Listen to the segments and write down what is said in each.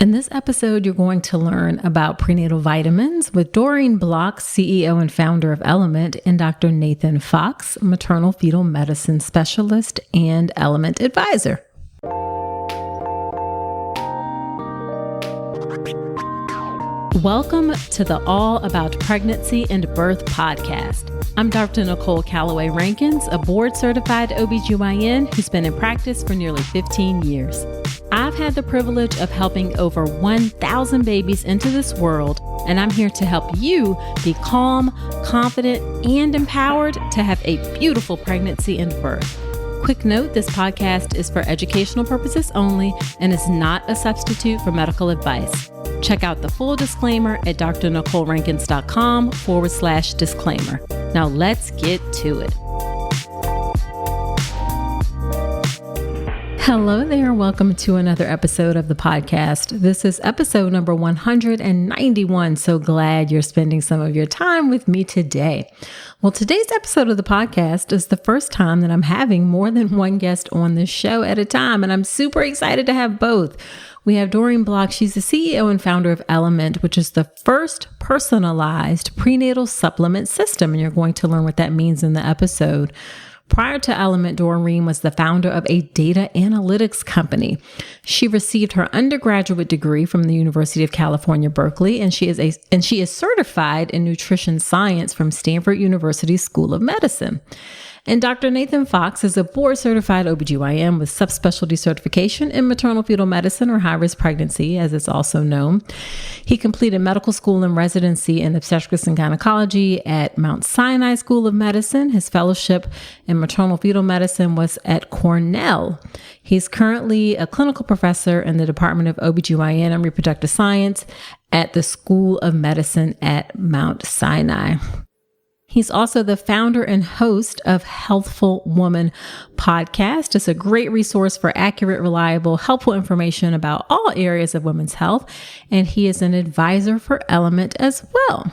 In this episode, you're going to learn about prenatal vitamins with Doreen Block, CEO and founder of Element, and Dr. Nathan Fox, maternal fetal medicine specialist and Element advisor. Welcome to the All About Pregnancy and Birth podcast. I'm Dr. Nicole Calloway Rankins, a board-certified OBGYN who's been in practice for nearly 15 years. I've had the privilege of helping over 1,000 babies into this world, and I'm here to help you be calm, confident, and empowered to have a beautiful pregnancy and birth. Quick note, this podcast is for educational purposes only and is not a substitute for medical advice. Check out the full disclaimer at drnicolerankins.com/disclaimer. Now let's get to it. Hello there. Welcome to another episode of the podcast. This is episode number 191. So glad you're spending some of your time with me today. Well, today's episode of the podcast is the first time that I'm having more than one guest on this show at a time, and I'm super excited to have both. We have Doreen Block. She's the CEO and founder of Element, which is the first personalized prenatal supplement system, and you're going to learn what that means in the episode. Prior to Element, Doreen was the founder of a data analytics company. She received her undergraduate degree from the University of California, Berkeley, and she is certified in nutrition science from Stanford University School of Medicine. And Dr. Nathan Fox is a board-certified OBGYN with subspecialty certification in maternal fetal medicine, or high-risk pregnancy, as it's also known. He completed medical school and residency in obstetrics and gynecology at Mount Sinai School of Medicine. His fellowship in maternal fetal medicine was at Cornell. He's currently a clinical professor in the Department of OBGYN and Reproductive Science at the School of Medicine at Mount Sinai. He's also the founder and host of Healthful Woman podcast. It's a great resource for accurate, reliable, helpful information about all areas of women's health. And he is an advisor for Element as well.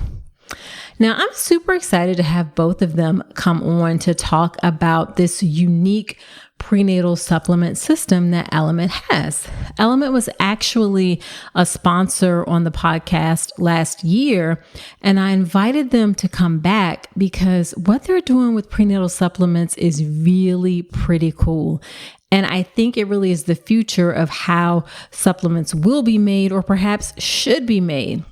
Now, I'm super excited to have both of them come on to talk about this unique prenatal supplement system that Element has. Element was actually a sponsor on the podcast last year, and I invited them to come back because what they're doing with prenatal supplements is really pretty cool. And I think it really is the future of how supplements will be made, or perhaps should be made.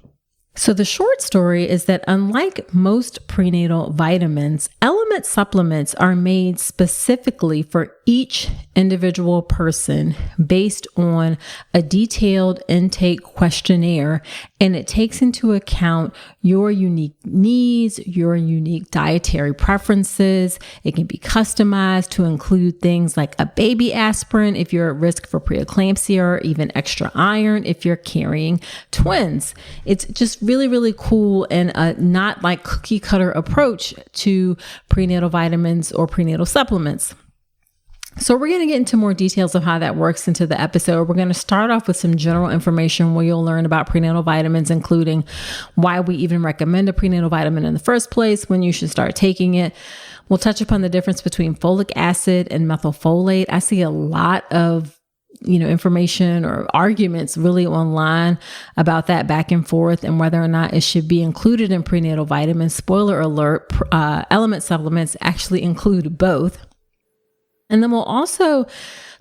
So the short story is that unlike most prenatal vitamins, Element supplements are made specifically for each individual person based on a detailed intake questionnaire, and it takes into account your unique needs, your unique dietary preferences. It can be customized to include things like a baby aspirin if you're at risk for preeclampsia, or even extra iron if you're carrying twins. It's just really, really cool, and not like cookie cutter approach to prenatal vitamins or prenatal supplements. So we're going to get into more details of how that works into the episode. We're going to start off with some general information where you'll learn about prenatal vitamins, including why we even recommend a prenatal vitamin in the first place, when you should start taking it. We'll touch upon the difference between folic acid and methylfolate. I see a lot of information or arguments really online about that back and forth, and whether or not it should be included in prenatal vitamins. Spoiler alert, Element supplements actually include both. And then we'll also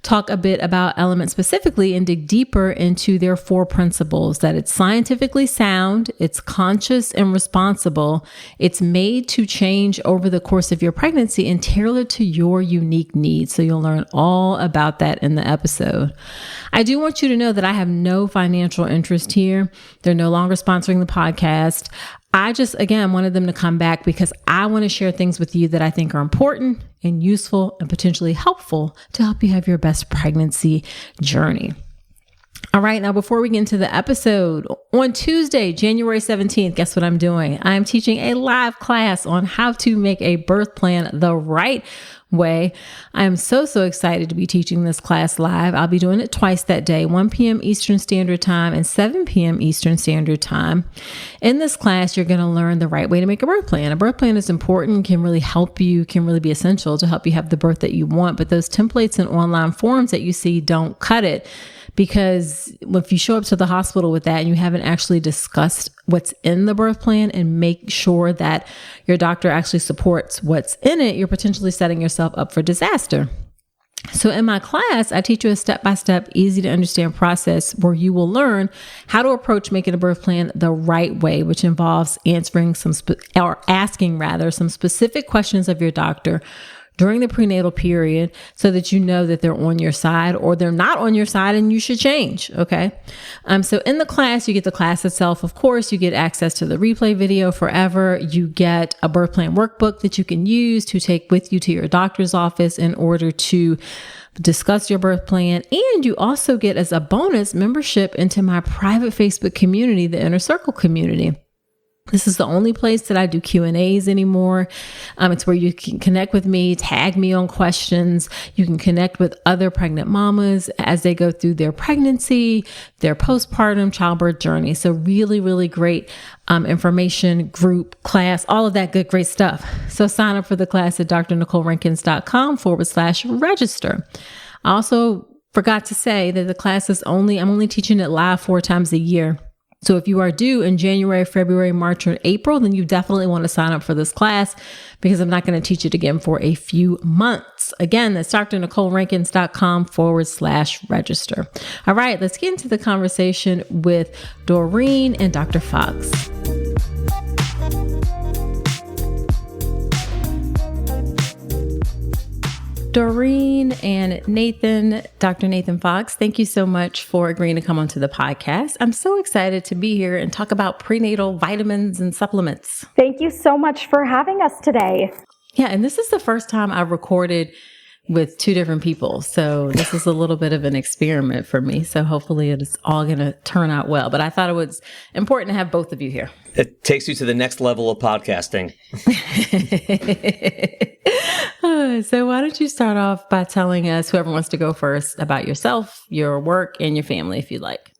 talk a bit about Element specifically and dig deeper into their 4 principles: that it's scientifically sound, it's conscious and responsible, it's made to change over the course of your pregnancy, and tailored to your unique needs. So you'll learn all about that in the episode. I do want you to know that I have no financial interest here. They're no longer sponsoring the podcast. I just, again, wanted them to come back because I want to share things with you that I think are important and useful and potentially helpful to help you have your best pregnancy journey. All right, now before we get into the episode, on Tuesday, January 17th, guess what I'm doing? I'm teaching a live class on how to make a birth plan the right way. I am so excited to be teaching this class live. I'll be doing it twice that day, 1 p.m. Eastern Standard Time and 7 p.m. Eastern Standard Time. In this class, you're going to learn the right way to make a birth plan. A birth plan is important, can really help you, can really be essential to help you have the birth that you want. But those templates and online forums that you see don't cut it, because if you show up to the hospital with that and you haven't actually discussed what's in the birth plan and make sure that your doctor actually supports what's in it, you're potentially setting yourself up for disaster. So in my class, I teach you a step-by-step, easy to understand process where you will learn how to approach making a birth plan the right way, which involves asking some specific questions of your doctor during the prenatal period so that you know that they're on your side or they're not on your side and you should change. Okay. So in the class, you get the class itself. Of course, you get access to the replay video forever. You get a birth plan workbook that you can use to take with you to your doctor's office in order to discuss your birth plan. And you also get, as a bonus, membership into my private Facebook community, the Inner Circle community. This is the only place that I do Q&As anymore. It's where you can connect with me, tag me on questions. You can connect with other pregnant mamas as they go through their pregnancy, their postpartum, childbirth journey. So really, really great information, group, class, all of that good, great stuff. So sign up for the class at drnicolerankins.com/register. I also forgot to say that the class is I'm only teaching it live 4 times a year. So if you are due in January, February, March, or April, then you definitely want to sign up for this class because I'm not going to teach it again for a few months. Again, that's drnicolerankins.com/register. All right, let's get into the conversation with Doreen and Dr. Fox. Doreen and Nathan, Dr. Nathan Fox, thank you so much for agreeing to come onto the podcast. I'm so excited to be here and talk about prenatal vitamins and supplements. Thank you so much for having us today. Yeah, and this is the first time I've recorded with 2 different people. So this is a little bit of an experiment for me. So hopefully it is all going to turn out well. But I thought it was important to have both of you here. It takes you to the next level of podcasting. So why don't you start off by telling us, whoever wants to go first, about yourself, your work, and your family, if you'd like.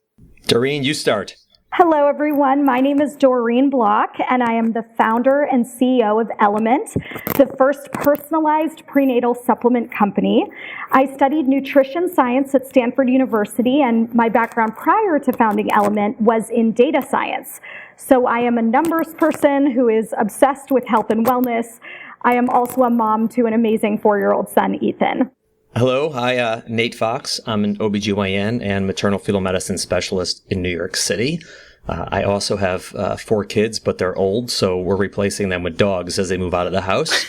Doreen, you start. Hello, everyone. My name is Doreen Block, and I am the founder and CEO of Element, the first personalized prenatal supplement company. I studied nutrition science at Stanford University, and my background prior to founding Element was in data science. So I am a numbers person who is obsessed with health and wellness. I am also a mom to an amazing 4-year-old son, Ethan. Hello, hi, Nate Fox. I'm an OBGYN and maternal fetal medicine specialist in New York City. I also have 4 kids, but they're old, so we're replacing them with dogs as they move out of the house.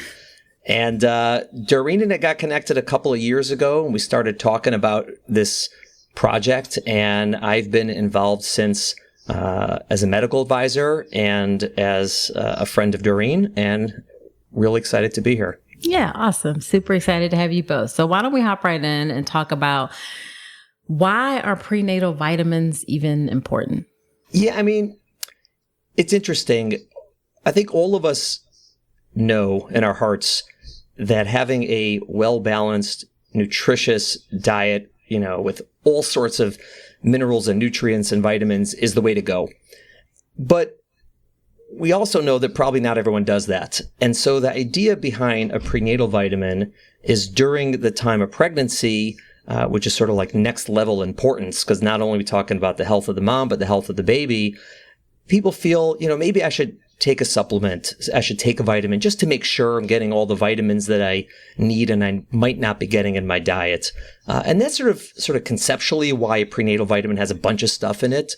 And Doreen and I got connected a couple of years ago, and we started talking about this project, and I've been involved since as a medical advisor and as a friend of Doreen, and really excited to be here. Yeah, awesome. Super excited to have you both. So why don't we hop right in and talk about why are prenatal vitamins even important? Yeah, I mean, it's interesting. I think all of us know in our hearts that having a well-balanced, nutritious diet, with all sorts of minerals and nutrients and vitamins is the way to go. But we also know that probably not everyone does that. And so the idea behind a prenatal vitamin is during the time of pregnancy, which is sort of like next level importance, because not only are we talking about the health of the mom, but the health of the baby, people feel, maybe I should take a supplement. I should take a vitamin just to make sure I'm getting all the vitamins that I need and I might not be getting in my diet. And that's sort of conceptually why a prenatal vitamin has a bunch of stuff in it.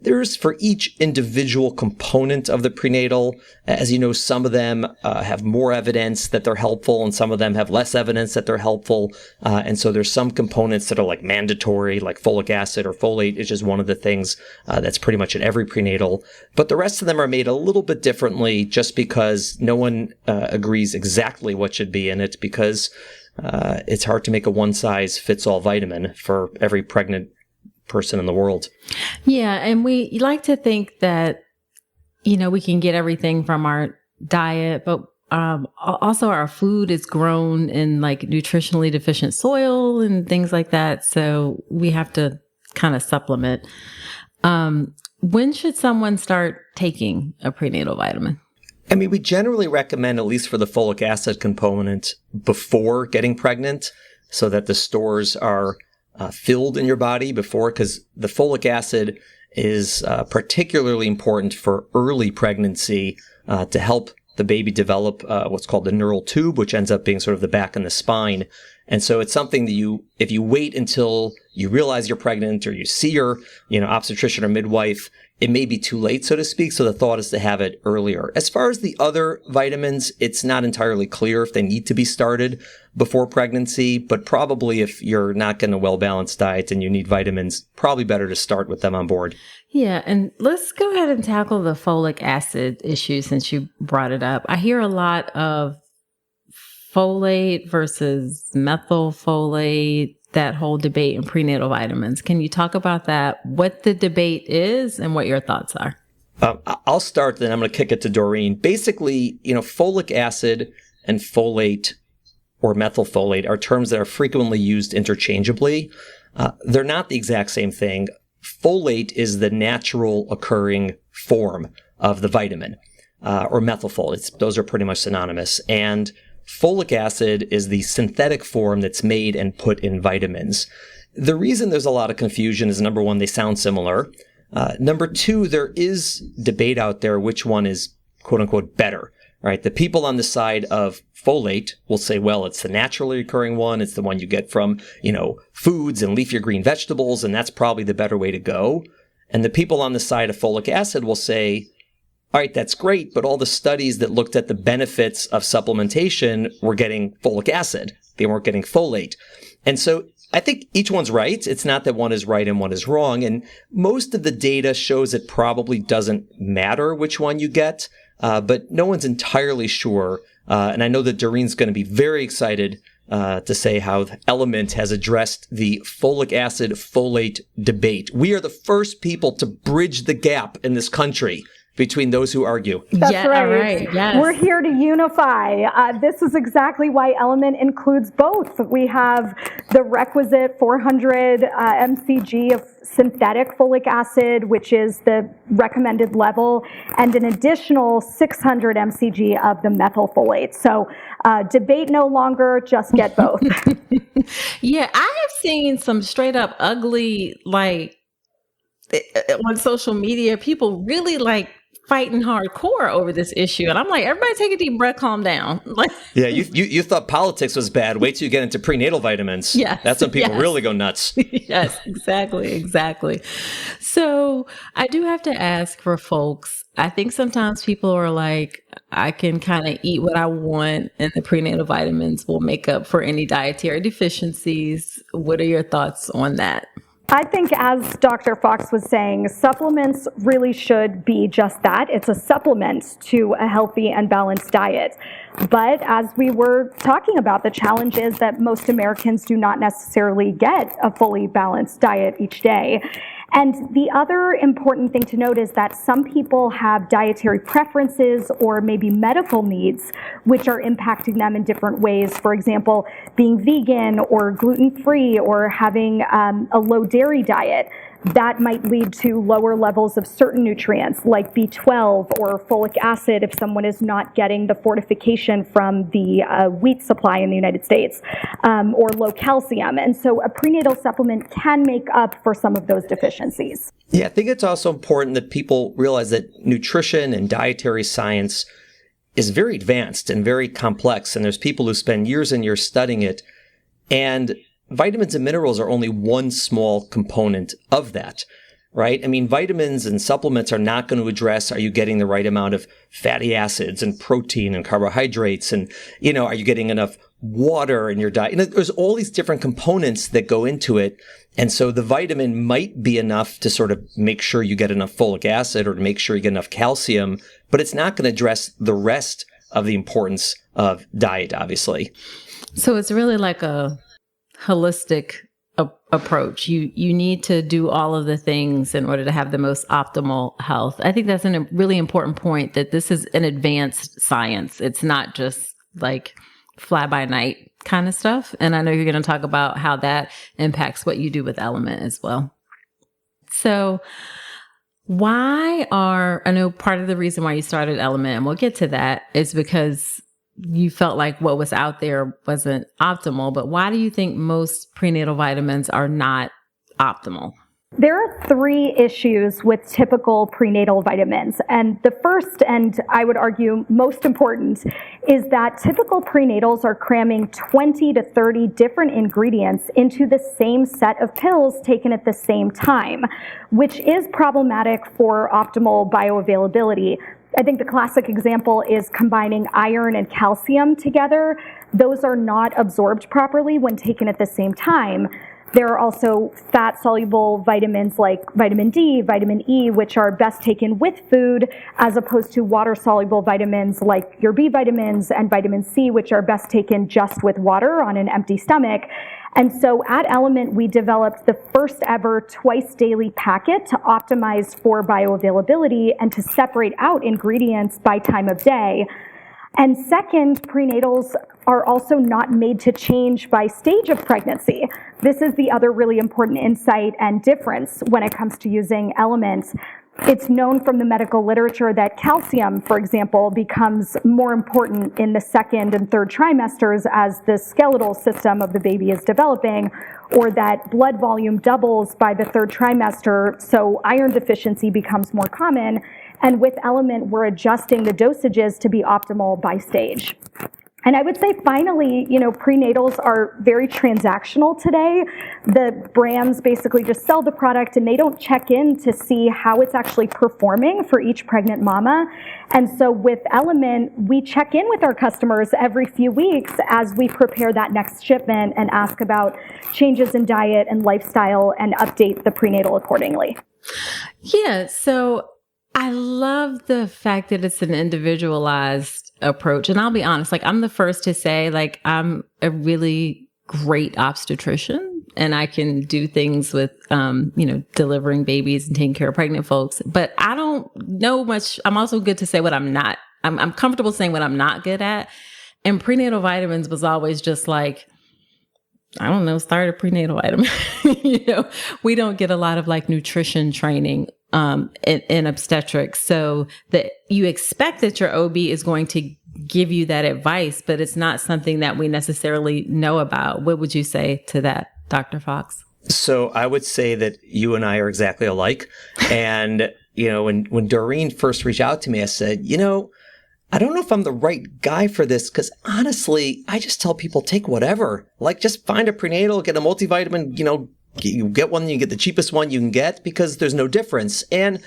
There's for each individual component of the prenatal, as you know, some of them have more evidence that they're helpful and some of them have less evidence that they're helpful. And so there's some components that are like mandatory, like folic acid or folate is just one of the things that's pretty much in every prenatal. But the rest of them are made a little bit differently just because no one agrees exactly what should be in it, because it's hard to make a one-size-fits-all vitamin for every pregnant person in the world. Yeah. And we like to think that, we can get everything from our diet, but also our food is grown in like nutritionally deficient soil and things like that. So we have to kind of supplement. When should someone start taking a prenatal vitamin? I mean, we generally recommend, at least for the folic acid component, before getting pregnant so that the stores are filled in your body before, because the folic acid is particularly important for early pregnancy to help the baby develop what's called the neural tube, which ends up being sort of the back and the spine. And so it's something that if you wait until you realize you're pregnant or you see your, obstetrician or midwife, it may be too late, so to speak. So the thought is to have it earlier. As far as the other vitamins, it's not entirely clear if they need to be started before pregnancy, but probably if you're not getting a well-balanced diet and you need vitamins, probably better to start with them on board. Yeah. And let's go ahead and tackle the folic acid issue since you brought it up. I hear a lot of folate versus methylfolate, that whole debate in prenatal vitamins. Can you talk about that, what the debate is and what your thoughts are? I'll start, then I'm going to kick it to Doreen. Basically, folic acid and folate or methylfolate are terms that are frequently used interchangeably. They're not the exact same thing. Folate is the natural occurring form of the vitamin, or methylfolate. Those are pretty much synonymous. And folic acid is the synthetic form that's made and put in vitamins. The reason there's a lot of confusion is, number one, they sound similar. Number two, there is debate out there which one is quote unquote better, right? The people on the side of folate will say, well, it's the naturally occurring one. It's the one you get from, foods and leafy green vegetables, and that's probably the better way to go. And the people on the side of folic acid will say, all right, that's great, but all the studies that looked at the benefits of supplementation were getting folic acid. They weren't getting folate. And so I think each one's right. It's not that one is right and one is wrong. And most of the data shows it probably doesn't matter which one you get, but no one's entirely sure. And I know that Doreen's going to be very excited to say how Element has addressed the folic acid folate debate. We are the first people to bridge the gap in this country between those who argue. That's right. Right. Yes. We're here to unify. This is exactly why Element includes both. We have the requisite 400 mcg of synthetic folic acid, which is the recommended level, and an additional 600 mcg of the methylfolate. So debate no longer, just get both. Yeah, I have seen some straight up ugly, on social media, people really fighting hardcore over this issue. And I'm like, everybody take a deep breath, calm down. Yeah, you thought politics was bad. Wait till you get into prenatal vitamins. Yes, that's when people really go nuts. Yes, exactly. So I do have to ask for folks, I think sometimes people are like, I can kind of eat what I want and the prenatal vitamins will make up for any dietary deficiencies. What are your thoughts on that? I think, as Dr. Fox was saying, supplements really should be just that. It's a supplement to a healthy and balanced diet. But as we were talking about, the challenge is that most Americans do not necessarily get a fully balanced diet each day. And the other important thing to note is that some people have dietary preferences or maybe medical needs, which are impacting them in different ways. For example, being vegan or gluten-free or having a low dairy diet. That might lead to lower levels of certain nutrients like B12 or folic acid if someone is not getting the fortification from the wheat supply in the United States, or low calcium. And so a prenatal supplement can make up for some of those deficiencies. Yeah, I think it's also important that people realize that nutrition and dietary science is very advanced and very complex. And there's people who spend years and years studying it. And vitamins and minerals are only one small component of that, right? I mean, vitamins and supplements are not going to address, are you getting the right amount of fatty acids and protein and carbohydrates? And, are you getting enough water in your diet? There's all these different components that go into it. And so the vitamin might be enough to sort of make sure you get enough folic acid or to make sure you get enough calcium, but it's not going to address the rest of the importance of diet, obviously. So it's really like a holistic approach. You need to do all of the things in order to have the most optimal health. I think that's a really important point, that this is an advanced science. It's not just like fly by night kind of stuff. And I know you're going to talk about how that impacts what you do with Element as well. So I know part of the reason why you started Element, and we'll get to that, is because you felt like what was out there wasn't optimal, but why do you think most prenatal vitamins are not optimal? There are three issues with typical prenatal vitamins. And the first, and I would argue most important, is that typical prenatals are cramming 20 to 30 different ingredients into the same set of pills taken at the same time, which is problematic for optimal bioavailability. I think the classic example is combining iron and calcium together. Those are not absorbed properly when taken at the same time. There are also fat-soluble vitamins like vitamin D, vitamin E, which are best taken with food, as opposed to water-soluble vitamins like your B vitamins and vitamin C, which are best taken just with water on an empty stomach. And so at Element, we developed the first ever twice daily packet to optimize for bioavailability and to separate out ingredients by time of day. And second, prenatals are also not made to change by stage of pregnancy. This is the other really important insight and difference when it comes to using Elements. It's known from the medical literature that calcium, for example, becomes more important in the second and third trimesters as the skeletal system of the baby is developing, or that blood volume doubles by the third trimester, so iron deficiency becomes more common. And with Element, we're adjusting the dosages to be optimal by stage. And I would say finally, prenatals are very transactional today. The brands basically just sell the product and they don't check in to see how it's actually performing for each pregnant mama. And so with Element, we check in with our customers every few weeks as we prepare that next shipment and ask about changes in diet and lifestyle and update the prenatal accordingly. Yeah, so I love the fact that it's an individualized approach. And I'll be honest, I'm the first to say, I'm a really great obstetrician and I can do things with, delivering babies and taking care of pregnant folks, but I don't know much. I'm also good to say what I'm not. I'm comfortable saying what I'm not good at. And prenatal vitamins was always just start a prenatal vitamin. We don't get a lot of nutrition training in obstetrics. So that you expect that your OB is going to give you that advice, but it's not something that we necessarily know about. What would you say to that, Dr. Fox? So I would say that you and I are exactly alike. And, when Doreen first reached out to me, I said, I don't know if I'm the right guy for this because honestly, I just tell people take whatever. Just find a prenatal, get a multivitamin, you get one, you get the cheapest one you can get because there's no difference. And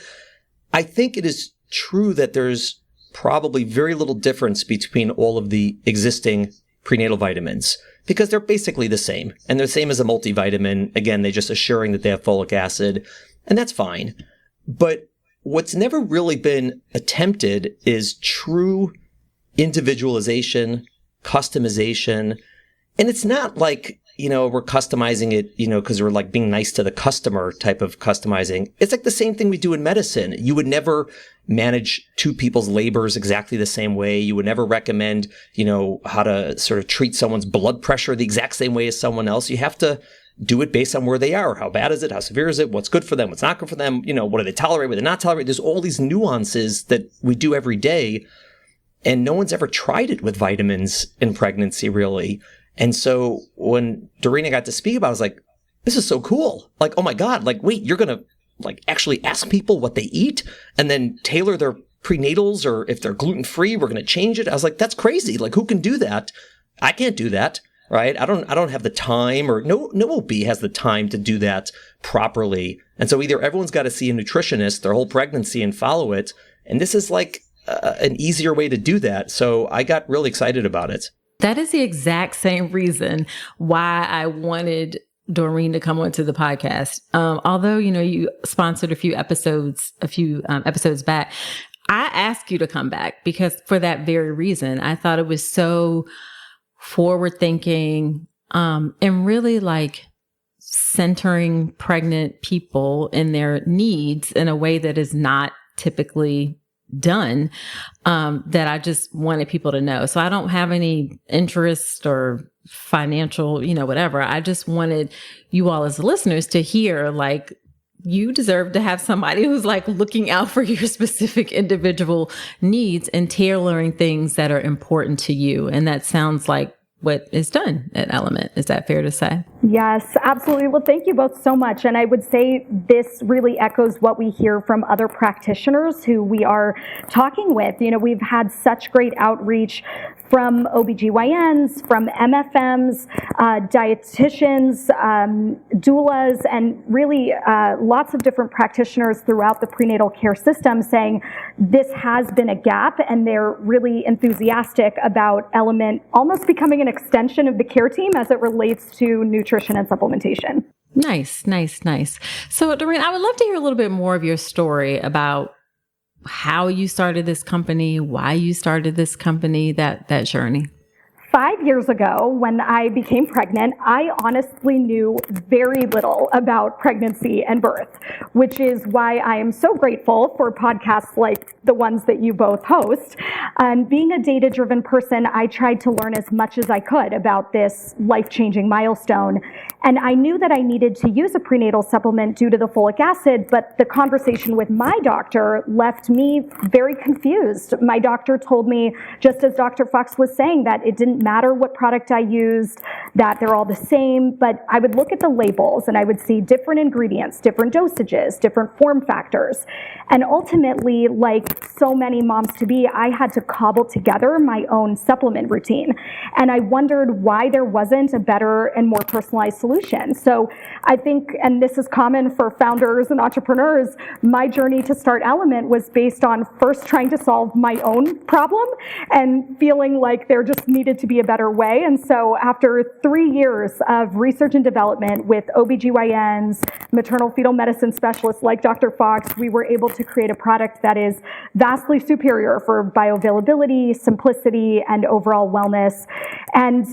I think it is true that there's probably very little difference between all of the existing prenatal vitamins because they're basically the same. And they're the same as a multivitamin. Again, they're just assuring that they have folic acid, and that's fine. But what's never really been attempted is true individualization, customization. And it's not we're customizing it, because we're being nice to the customer type of customizing. It's the same thing we do in medicine. You would never manage two people's labors exactly the same way. You would never recommend, how to sort of treat someone's blood pressure the exact same way as someone else. You have to do it based on where they are. How bad is it? How severe is it? What's good for them? What's not good for them? What do they tolerate? What do they not tolerate? There's all these nuances that we do every day. And no one's ever tried it with vitamins in pregnancy, really. And so when Doreen got to speak about it, I was like, this is so cool. Oh my God, wait, you're going to actually ask people what they eat and then tailor their prenatals, or if they're gluten-free, we're going to change it. I was like, that's crazy. Who can do that? I can't do that. Right? I don't have the time, or no OB has the time to do that properly. And so either everyone's got to see a nutritionist their whole pregnancy and follow it. And this is an easier way to do that. So I got really excited about it. That is the exact same reason why I wanted Doreen to come onto the podcast. Although, you sponsored a few episodes back, I asked you to come back because for that very reason, I thought it was so forward thinking, and really centering pregnant people in their needs in a way that is not typically done, that I just wanted people to know. So I don't have any interest or financial, whatever. I just wanted you all as listeners to hear you deserve to have somebody who's like looking out for your specific individual needs and tailoring things that are important to you. And that sounds like what is done at Element. Is that fair to say? Yes, absolutely. Well, thank you both so much. And I would say this really echoes what we hear from other practitioners who we are talking with. You know, we've had such great outreach from OBGYNs, from MFMs, dietitians, doulas, and really lots of different practitioners throughout the prenatal care system saying this has been a gap, and they're really enthusiastic about Element almost becoming an extension of the care team as it relates to nutrition and supplementation. Nice, nice, nice. So, Doreen, I would love to hear a little bit more of your story about how you started this company, why you started this company, that journey. 5 years ago, when I became pregnant, I honestly knew very little about pregnancy and birth, which is why I am so grateful for podcasts like the ones that you both host. And being a data-driven person, I tried to learn as much as I could about this life-changing milestone. And I knew that I needed to use a prenatal supplement due to the folic acid, but the conversation with my doctor left me very confused. My doctor told me, just as Dr. Fox was saying, that it didn't matter what product I used, that they're all the same, but I would look at the labels and I would see different ingredients, different dosages, different form factors. And ultimately, like so many moms-to-be, I had to cobble together my own supplement routine. And I wondered why there wasn't a better and more personalized solution. So I think, and this is common for founders and entrepreneurs, my journey to start Element was based on first trying to solve my own problem and feeling like there just needed to be a better way. And so after 3 years of research and development with OBGYNs, maternal fetal medicine specialists like Dr. Fox, we were able to create a product that is vastly superior for bioavailability, simplicity, and overall wellness. And,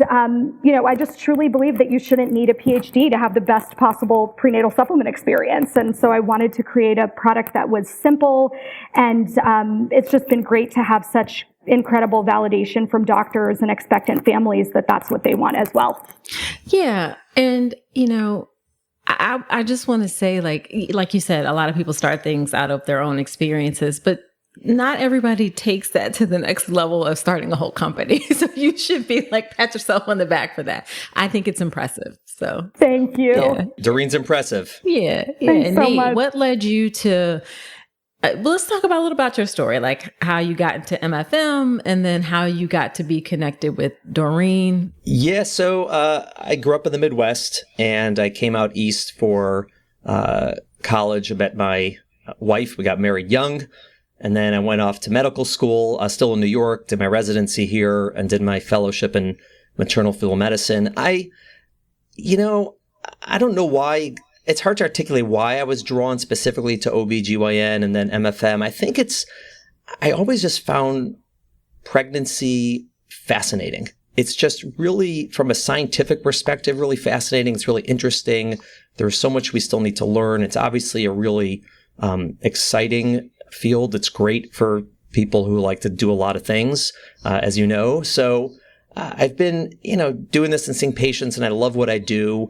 I just truly believe that you shouldn't need a PhD to have the best possible prenatal supplement experience. And so I wanted to create a product that was simple. And it's just been great to have such incredible validation from doctors and expectant families that that's what they want as well. Yeah. And, I just want to say, like you said, a lot of people start things out of their own experiences, but not everybody takes that to the next level of starting a whole company. So you should be like, pat yourself on the back for that. I think it's impressive. So thank you. Yeah. Doreen's impressive. Yeah. Thanks And so Nate, much. what led you to, let's talk about a little about your story, like how you got into MFM and then how you got to be connected with Doreen. Yeah, so I grew up in the Midwest, and I came out east for college. I met my wife. We got married young, and then I went off to medical school, still in New York, did my residency here, and did my fellowship in maternal fetal medicine. I don't know why. It's hard to articulate why I was drawn specifically to OBGYN and then MFM. I think I always just found pregnancy fascinating. It's just really, from a scientific perspective, really fascinating. It's really interesting. There's so much we still need to learn. It's obviously a really exciting field. It's great for people who like to do a lot of things, as you know. So I've been, doing this and seeing patients, and I love what I do.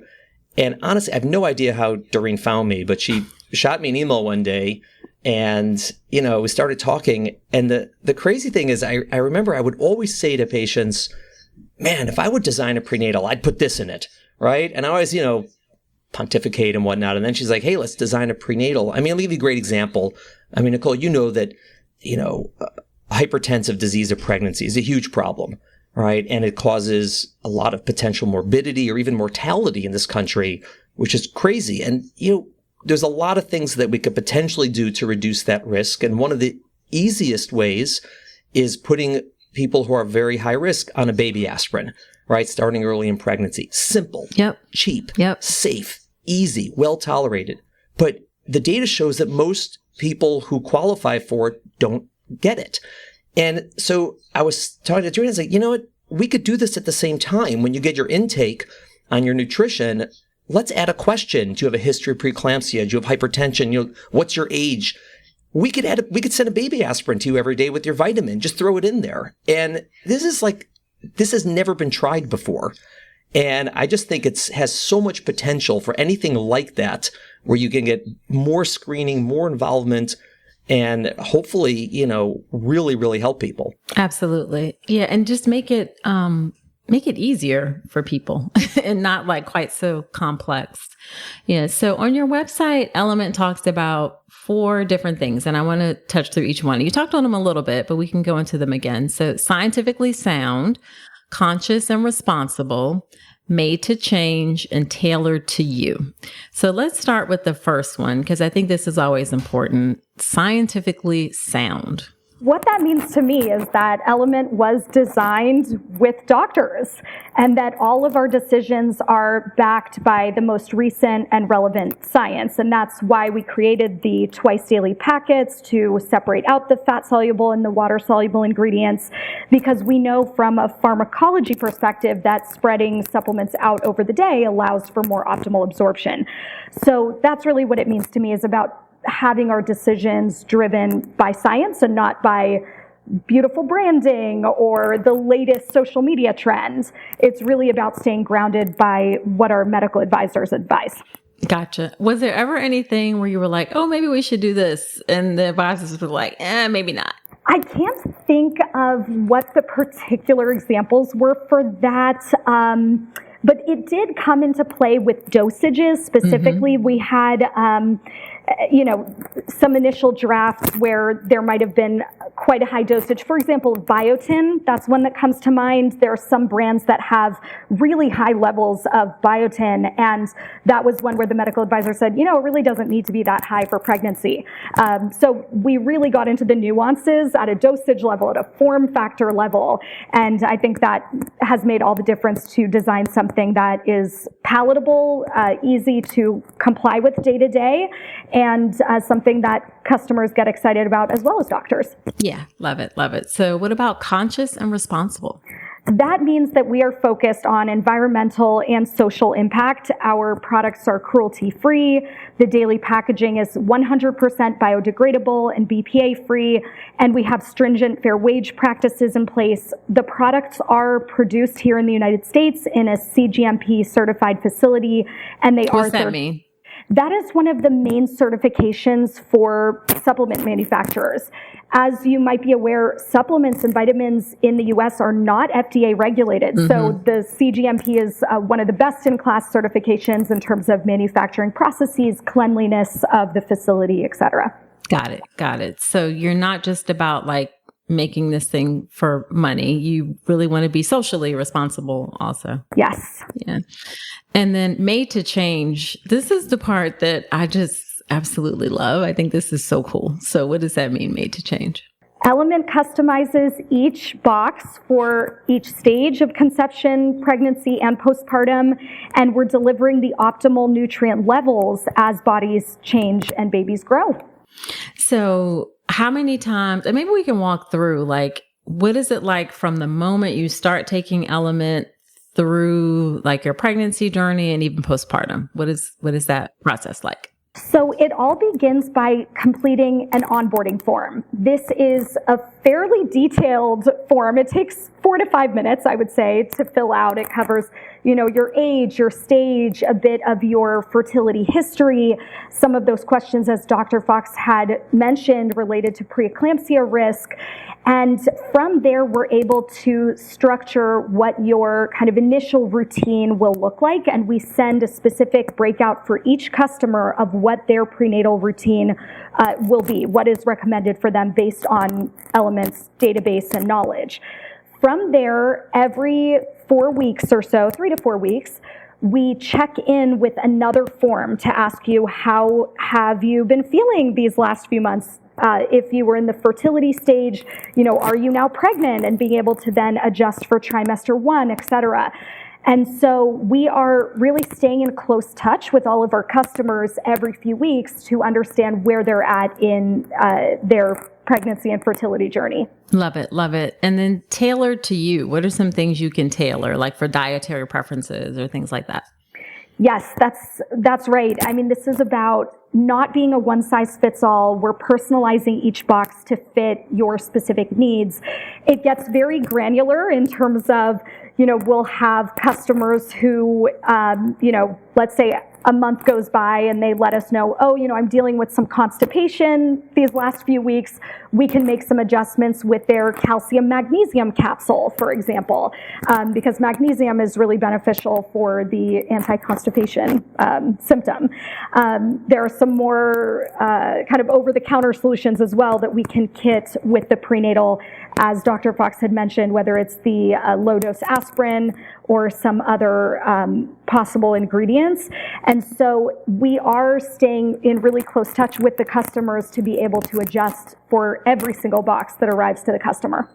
And honestly, I have no idea how Doreen found me, but she shot me an email one day, and, we started talking. And the crazy thing is, I remember I would always say to patients, man, if I would design a prenatal, I'd put this in it, right? And I always, pontificate and whatnot. And then she's like, hey, let's design a prenatal. I mean, I'll give you a great example. I mean, Nicole, you know that, hypertensive disease of pregnancy is a huge problem. Right. And it causes a lot of potential morbidity or even mortality in this country, which is crazy. And, there's a lot of things that we could potentially do to reduce that risk. And one of the easiest ways is putting people who are very high risk on a baby aspirin, right? Starting early in pregnancy. Simple, cheap, safe, easy, well tolerated. But the data shows that most people who qualify for it don't get it. And so I was talking to Doreen, I was like, you know what? We could do this at the same time. When you get your intake on your nutrition, let's add a question. Do you have a history of preeclampsia? Do you have hypertension? What's your age? We could send a baby aspirin to you every day with your vitamin. Just throw it in there. And this has never been tried before. And I just think has so much potential for anything like that, where you can get more screening, more involvement, and hopefully, really, really help people. Absolutely. Yeah. And just make it easier for people and not like quite so complex. Yeah. So on your website, Element talks about 4 different things, and I want to touch through each one. You talked on them a little bit, but we can go into them again. So scientifically sound, conscious and responsible, made to change, and tailored to you. So let's start with the first one, because I think this is always important. Scientifically sound. What that means to me is that Element was designed with doctors, and that all of our decisions are backed by the most recent and relevant science. And that's why we created the twice daily packets to separate out the fat soluble and the water soluble ingredients, because we know from a pharmacology perspective that spreading supplements out over the day allows for more optimal absorption. So that's really what it means to me, is about having our decisions driven by science and not by beautiful branding or the latest social media trends. It's really about staying grounded by what our medical advisors advise. Gotcha. Was there ever anything where you were like, oh, maybe we should do this, and the advisors were like, maybe not? I can't think of what the particular examples were for that. But it did come into play with dosages. Specifically, we had some initial drafts where there might have been quite a high dosage. For example, biotin, that's one that comes to mind. There are some brands that have really high levels of biotin, and that was one where the medical advisor said, it really doesn't need to be that high for pregnancy. So we really got into the nuances at a dosage level, at a form factor level, and I think that has made all the difference to design something that is palatable, easy to comply with day to day, and something that customers get excited about as well as doctors. Yeah, love it, love it. So what about conscious and responsible? That means that we are focused on environmental and social impact. Our products are cruelty-free. The daily packaging is 100% biodegradable and BPA-free, and we have stringent fair wage practices in place. The products are produced here in the United States in a CGMP certified facility, and they What's that mean? That is one of the main certifications for supplement manufacturers. As you might be aware, supplements and vitamins in the U.S. are not FDA regulated. So the CGMP is one of the best in class certifications in terms of manufacturing processes, cleanliness of the facility, et cetera. Got it. So you're not just about like making this thing for money. You really want to be socially responsible also. Yes. Yeah. And then made to change. This is the part that I just absolutely love. I think this is so cool. So what does that mean, made to change? Element customizes each box for each stage of conception, pregnancy, and postpartum, and we're delivering the optimal nutrient levels as bodies change and babies grow. So how many times, and maybe we can walk through, like, what is it like from the moment you start taking Element through like your pregnancy journey and even postpartum? What is that process like? So it all begins by completing an onboarding form. This is a fairly detailed form. It takes 4 to 5 minutes, I would say, to fill out. It covers, your age, your stage, a bit of your fertility history, some of those questions, as Dr. Fox had mentioned, related to preeclampsia risk. And from there, we're able to structure what your kind of initial routine will look like. And we send a specific breakout for each customer of what their prenatal routine will be, what is recommended for them based on Element's database and knowledge. From there, every 4 weeks or so, 3 to 4 weeks, we check in with another form to ask you, how have you been feeling these last few months? If you were in the fertility stage, are you now pregnant, and being able to then adjust for trimester 1, et cetera. And so we are really staying in close touch with all of our customers every few weeks to understand where they're at in their pregnancy and fertility journey. Love it. Love it. And then tailored to you, what are some things you can tailor, like for dietary preferences or things like that? Yes, that's right. I mean, this is about not being a one size fits all, we're personalizing each box to fit your specific needs. It gets very granular in terms of, we'll have customers who, let's say a month goes by and they let us know, I'm dealing with some constipation these last few weeks. We can make some adjustments with their calcium magnesium capsule, for example, because magnesium is really beneficial for the anti-constipation symptom. There are some more kind of over-the-counter solutions as well that we can kit with the prenatal, as Dr. Fox had mentioned, whether it's the low-dose aspirin or some other possible ingredients. And so we are staying in really close touch with the customers to be able to adjust for every single box that arrives to the customer.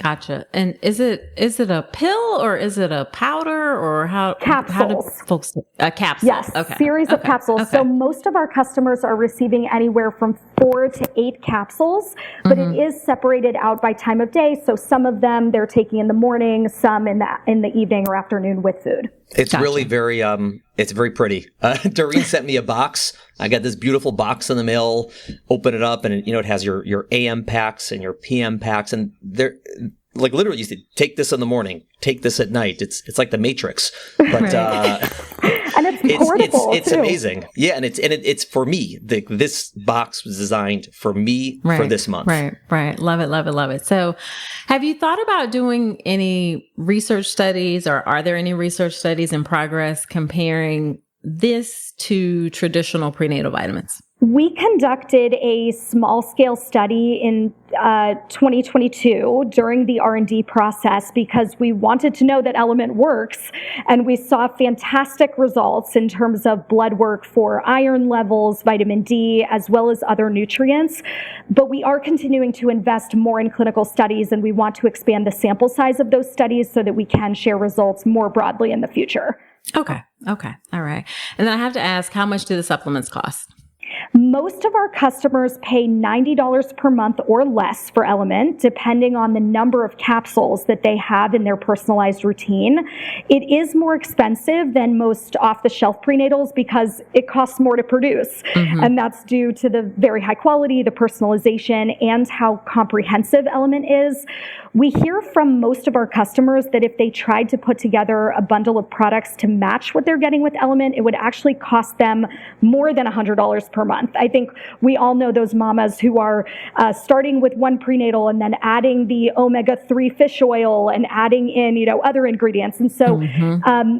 Gotcha. And is it a pill or is it a powder or Capsules. How do folks, a capsule? Yes, okay. Series of capsules. Okay. So most of our customers are receiving anywhere from 4 to 8 capsules, but it is separated out by time of day. So some of them they're taking in the morning, some in the evening or afternoon with food. It's Gotcha. really very, it's very pretty. Doreen sent me a box. I got this beautiful box in the mail. Open it up, and it has your AM packs and your PM packs, and they're like literally you say, take this in the morning, take this at night. It's like the Matrix, but and it's portable. It's too. amazing. Yeah, and it's for me. This box was designed for me for this month. Right. Love it. So, have you thought about doing any research studies, or are there any research studies in progress comparing this to traditional prenatal vitamins? We conducted a small-scale study in 2022 during the R&D process because we wanted to know that Element works, and we saw fantastic results in terms of blood work for iron levels, vitamin D, as well as other nutrients. But we are continuing to invest more in clinical studies, and we want to expand the sample size of those studies so that we can share results more broadly in the future. Okay. All right. And then I have to ask, how much do the supplements cost? Most of our customers pay $90 per month or less for Element, depending on the number of capsules that they have in their personalized routine. It is more expensive than most off-the-shelf prenatals because it costs more to produce. And that's due to the very high quality, the personalization, and how comprehensive Element is. We hear from most of our customers that if they tried to put together a bundle of products to match what they're getting with Element, it would actually cost them more than $100 per month. I think we all know those mamas who are starting with one prenatal and then adding the omega-3 fish oil and adding in, other ingredients. And so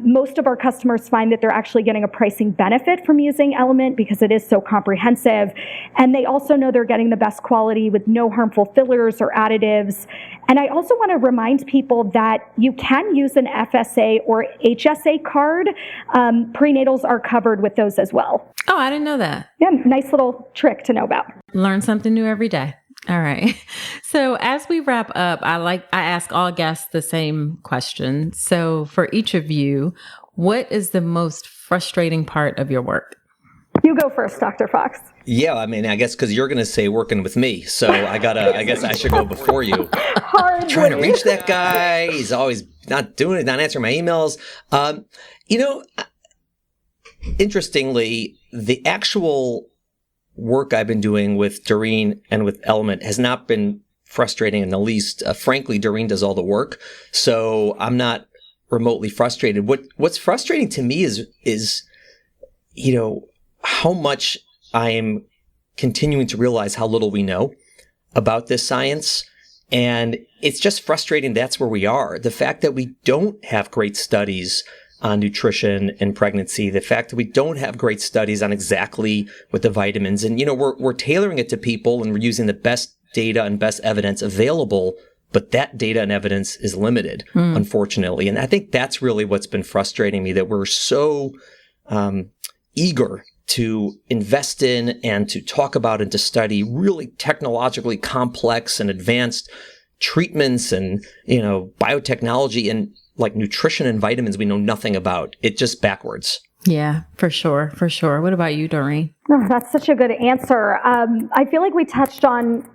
most of our customers find that they're actually getting a pricing benefit from using Element because it is so comprehensive. And they also know they're getting the best quality with no harmful fillers or additives. And I also want to remind people that you can use an FSA or HSA card. Prenatals are covered with those as well. Oh, I didn't know that. Yeah, nice little trick to know about. Learn something new every day. All right. So as we wrap up, I ask all guests the same question. So for each of you, what is the most frustrating part of your work? You go first, Dr. Fox. Yeah, I mean, I guess because you're going to say working with me, so I guess I should go before you. Hardly. Trying to reach that guy. He's always not doing it, not answering my emails. Interestingly, the actual work I've been doing with Doreen and with Element has not been frustrating in the least. Frankly, Doreen does all the work, so I'm not remotely frustrated. What's frustrating to me is how much I am continuing to realize how little we know about this science. And it's just frustrating that's where we are. The fact that we don't have great studies on nutrition and pregnancy, the fact that we don't have great studies on exactly what the vitamins, and we're tailoring it to people and we're using the best data and best evidence available, but that data and evidence is limited, unfortunately. And I think that's really what's been frustrating me, that we're so eager to invest in and to talk about and to study really technologically complex and advanced treatments and, biotechnology, and like nutrition and vitamins we know nothing about. It's just backwards. Yeah, for sure. What about you, Doreen? Oh, that's such a good answer. I feel like we touched on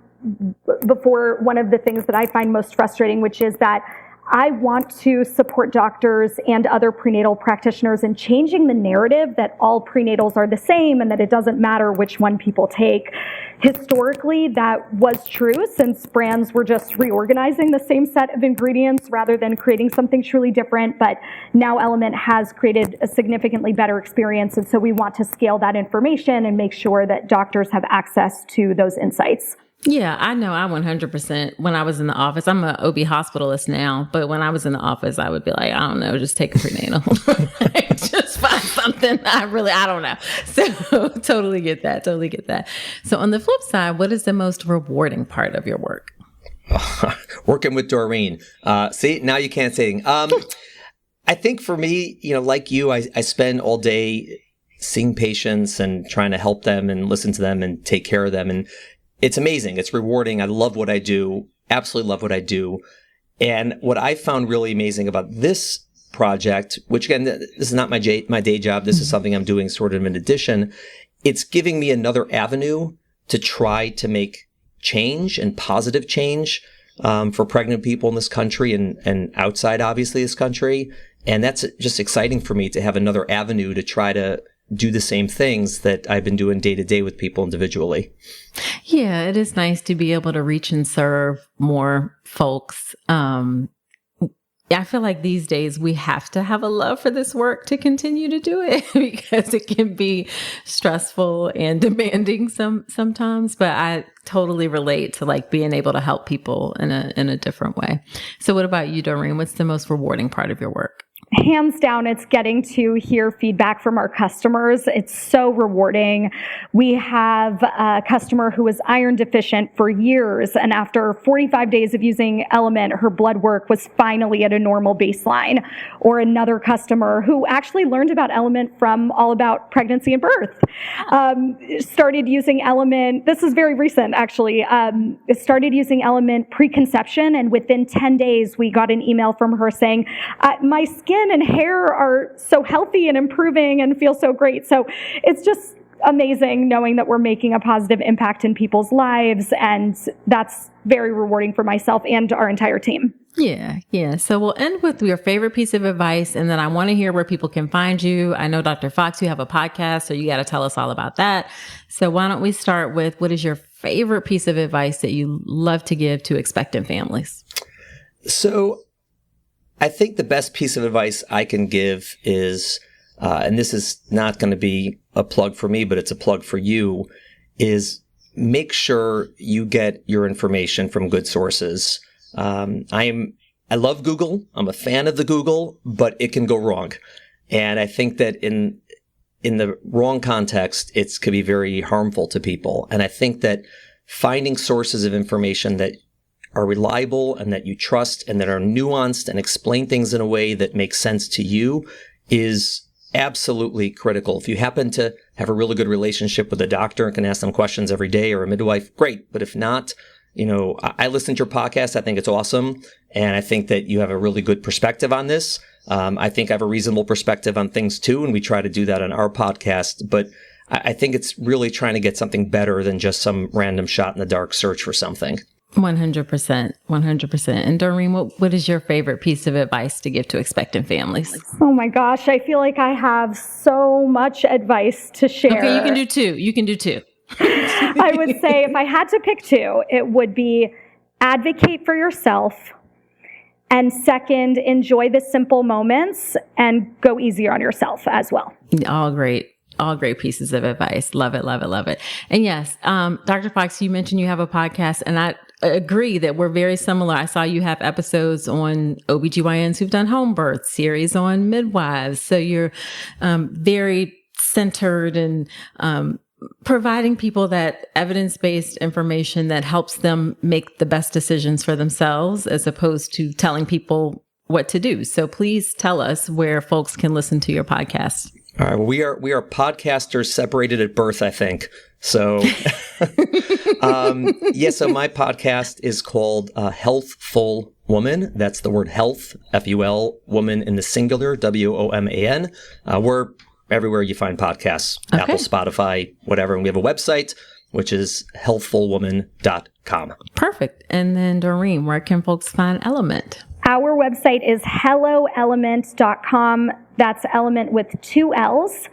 before one of the things that I find most frustrating, which is that I want to support doctors and other prenatal practitioners in changing the narrative that all prenatals are the same and that it doesn't matter which one people take. Historically, that was true since brands were just reorganizing the same set of ingredients rather than creating something truly different. But now Element has created a significantly better experience. And so we want to scale that information and make sure that doctors have access to those insights. Yeah, I know. I 100%. When I was in the office, I'm an OB hospitalist now, but when I was in the office, I would be like, I don't know, just take a prenatal. Just find something. I don't know. So totally get that. Totally get that. So on the flip side, what is the most rewarding part of your work? Working with Doreen. See, now you can't say anything. I think for me, like you, I spend all day seeing patients and trying to help them and listen to them and take care of them. And it's amazing. It's rewarding. I love what I do. Absolutely love what I do. And what I found really amazing about this project, which again, this is not my day job. This is something I'm doing sort of in addition. It's giving me another avenue to try to make change and positive change for pregnant people in this country and outside, obviously, this country. And that's just exciting for me to have another avenue to try to do the same things that I've been doing day to day with people individually. Yeah, it is nice to be able to reach and serve more folks. I feel like these days we have to have a love for this work to continue to do it because it can be stressful and demanding sometimes, but I totally relate to like being able to help people in a different way. So what about you, Doreen? What's the most rewarding part of your work? Hands down, it's getting to hear feedback from our customers. It's so rewarding. We have a customer who was iron deficient for years, and after 45 days of using Element, her blood work was finally at a normal baseline. Or another customer who actually learned about Element from All About Pregnancy and Birth. Started using Element, this is very recent actually, started using Element preconception, and within 10 days we got an email from her saying, my skin and hair are so healthy and improving and feel so great. So it's just amazing knowing that we're making a positive impact in people's lives. And that's very rewarding for myself and our entire team. Yeah. So we'll end with your favorite piece of advice. And then I want to hear where people can find you. I know, Dr. Fox, you have a podcast, so you got to tell us all about that. So why don't we start with what is your favorite piece of advice that you love to give to expectant families? So I think the best piece of advice I can give is, and this is not going to be a plug for me, but it's a plug for you, is make sure you get your information from good sources. I love Google. I'm a fan of the Google, but it can go wrong. And I think that in the wrong context, it could be very harmful to people. And I think that finding sources of information that are reliable and that you trust and that are nuanced and explain things in a way that makes sense to you is absolutely critical. If you happen to have a really good relationship with a doctor and can ask them questions every day, or a midwife, great. But if not, I listen to your podcast. I think it's awesome. And I think that you have a really good perspective on this. I think I have a reasonable perspective on things too. And we try to do that on our podcast. But I think it's really trying to get something better than just some random shot in the dark search for something. 100%. And Doreen, what is your favorite piece of advice to give to expectant families? Oh my gosh, I feel like I have so much advice to share. Okay, you can do two. I would say if I had to pick two, it would be advocate for yourself. And second, enjoy the simple moments and go easier on yourself as well. All great pieces of advice. Love it. And yes, Dr. Fox, you mentioned you have a podcast, and I agree that we're very similar. I saw you have episodes on OBGYNs who've done home birth, series on midwives. So you're very centered and providing people that evidence-based information that helps them make the best decisions for themselves, as opposed to telling people what to do. So please tell us where folks can listen to your podcast. All right. Well, we are podcasters separated at birth, I think. So, so my podcast is called Healthful Woman. That's the word health, F-U-L, woman in the singular, W-O-M-A-N. We're everywhere you find podcasts, okay. Apple, Spotify, whatever. And we have a website, which is healthfulwoman.com. Perfect. And then Doreen, where can folks find Element? Our website is helloelement.com. That's element with 2 L's.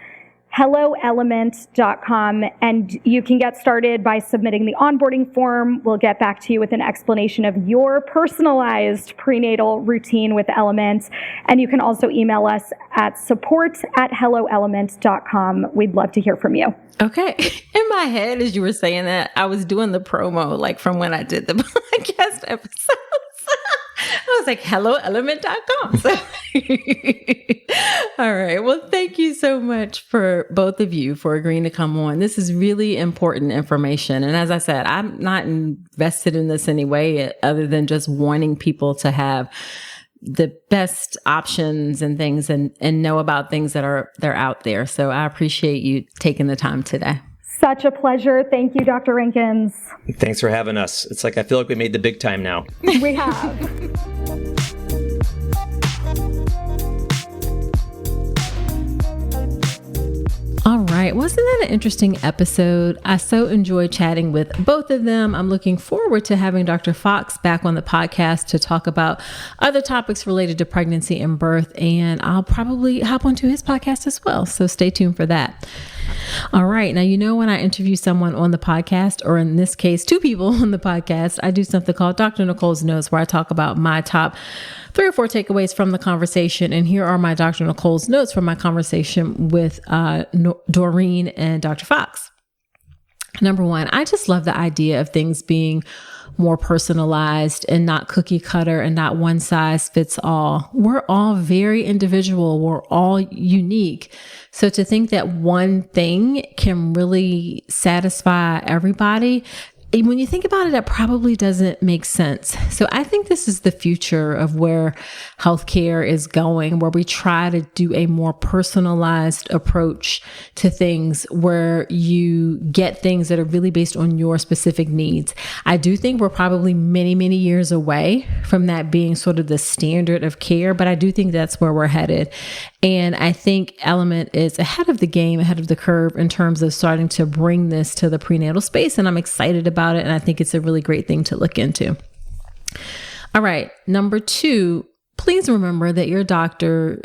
helloelement.com, and you can get started by submitting the onboarding form. We'll get back to you with an explanation of your personalized prenatal routine with Element, and you can also email us at support@helloelement.com. We'd love to hear from you. Okay. In my head, as you were saying that, I was doing the promo, like from when I did the podcast episodes. I was like, helloelement.com. So, all right. Well, thank you so much for both of you for agreeing to come on. This is really important information. And as I said, I'm not invested in this anyway, other than just wanting people to have the best options and things and know about things they're out there. So I appreciate you taking the time today. Such a pleasure. Thank you, Dr. Rankins. Thanks for having us. It's like I feel like we made the big time now. We have. All right. Wasn't that an interesting episode? I so enjoyed chatting with both of them. I'm looking forward to having Dr. Fox back on the podcast to talk about other topics related to pregnancy and birth, and I'll probably hop onto his podcast as well. So stay tuned for that. All right. Now, when I interview someone on the podcast, or in this case, 2 people on the podcast, I do something called Dr. Nicole's Notes, where I talk about my top 3 or 4 takeaways from the conversation. And here are my Dr. Nicole's notes from my conversation with Doreen and Dr. Fox. Number 1, I just love the idea of things being more personalized and not cookie cutter and not one size fits all. We're all very individual. We're all unique. So to think that one thing can really satisfy everybody, when you think about it, that probably doesn't make sense. So I think this is the future of where healthcare is going, where we try to do a more personalized approach to things, where you get things that are really based on your specific needs. I do think we're probably many, many years away from that being sort of the standard of care, but I do think that's where we're headed. And I think Element is ahead of the game, ahead of the curve in terms of starting to bring this to the prenatal space. And I'm excited about it. And I think it's a really great thing to look into. All right. Number 2, please remember that your doctor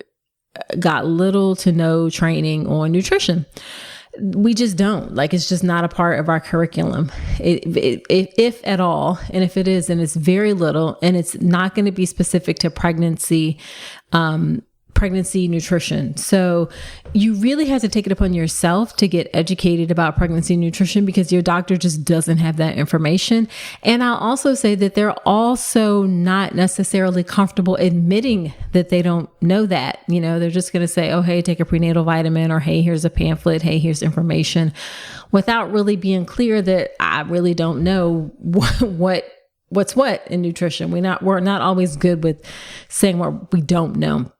got little to no training on nutrition. We just don't. It's just not a part of our curriculum, if at all. And if it is, then it's very little, and it's not going to be specific to pregnancy nutrition. So you really have to take it upon yourself to get educated about pregnancy nutrition, because your doctor just doesn't have that information. And I'll also say that they're also not necessarily comfortable admitting that they don't know that. They're just going to say, oh, hey, take a prenatal vitamin, or hey, here's a pamphlet. Hey, here's information, without really being clear that I really don't know what's what in nutrition. We're not always good with saying what we don't know.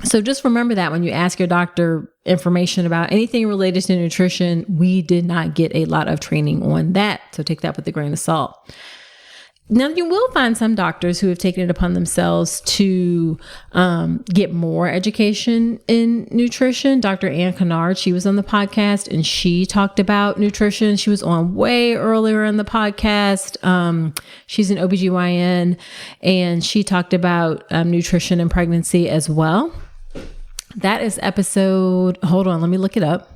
So just remember that when you ask your doctor information about anything related to nutrition, we did not get a lot of training on that. So take that with a grain of salt. Now, you will find some doctors who have taken it upon themselves to get more education in nutrition. Dr. Ann Kennard, she was on the podcast and she talked about nutrition. She was on way earlier in the podcast. She's an OBGYN, and she talked about nutrition and pregnancy as well. That is episode, hold on, let me look it up.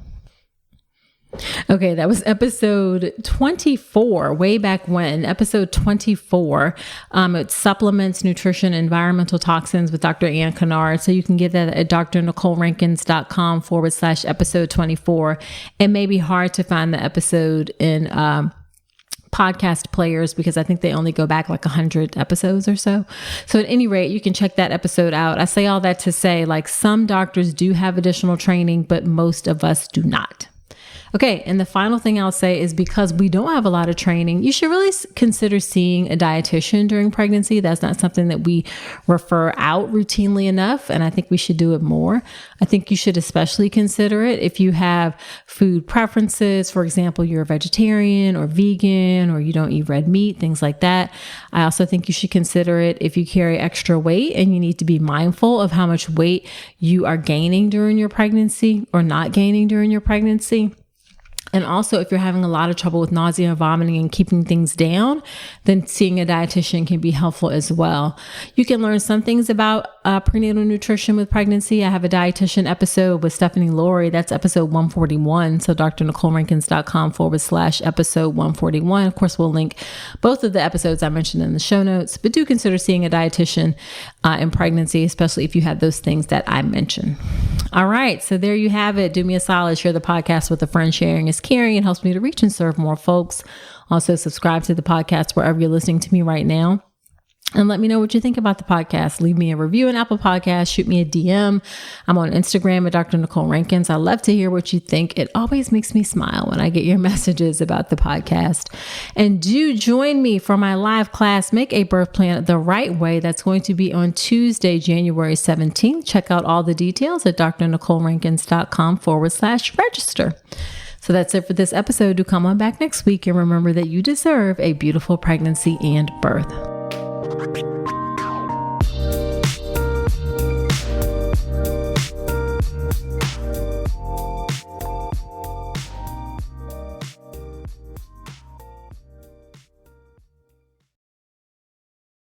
Okay, that was episode 24, way back when, episode 24. It's Supplements, Nutrition, Environmental Toxins with Dr. Ann Kennard. So you can get that at drnicolerankins.com/episode 24. It may be hard to find the episode in podcast players, because I think they only go back 100 episodes or so. So at any rate, you can check that episode out. I say all that to say, some doctors do have additional training, but most of us do not. Okay, and the final thing I'll say is, because we don't have a lot of training, you should really consider seeing a dietitian during pregnancy. That's not something that we refer out routinely enough, and I think we should do it more. I think you should especially consider it if you have food preferences. For example, you're a vegetarian or vegan, or you don't eat red meat, things like that. I also think you should consider it if you carry extra weight and you need to be mindful of how much weight you are gaining during your pregnancy or not gaining during your pregnancy. And also, if you're having a lot of trouble with nausea and vomiting and keeping things down, then seeing a dietitian can be helpful as well. You can learn some things about prenatal nutrition with pregnancy. I have a dietitian episode with Stephanie Laurie. That's episode 141. So drnicolerankins.com/episode 141. Of course, we'll link both of the episodes I mentioned in the show notes, but do consider seeing a dietitian in pregnancy, especially if you have those things that I mentioned. All right. So there you have it. Do me a solid. Share the podcast with a friend. Sharing is caring. It helps me to reach and serve more folks. Also, subscribe to the podcast wherever you're listening to me right now. And let me know what you think about the podcast. Leave me a review in Apple Podcasts. Shoot me a DM. I'm on Instagram at Dr. Nicole Rankins. I love to hear what you think. It always makes me smile when I get your messages about the podcast. And do join me for my live class, Make a Birth Plan the Right Way. That's going to be on Tuesday, January 17th. Check out all the details at drnicolerankins.com/register. So that's it for this episode. Do come on back next week and remember that you deserve a beautiful pregnancy and birth.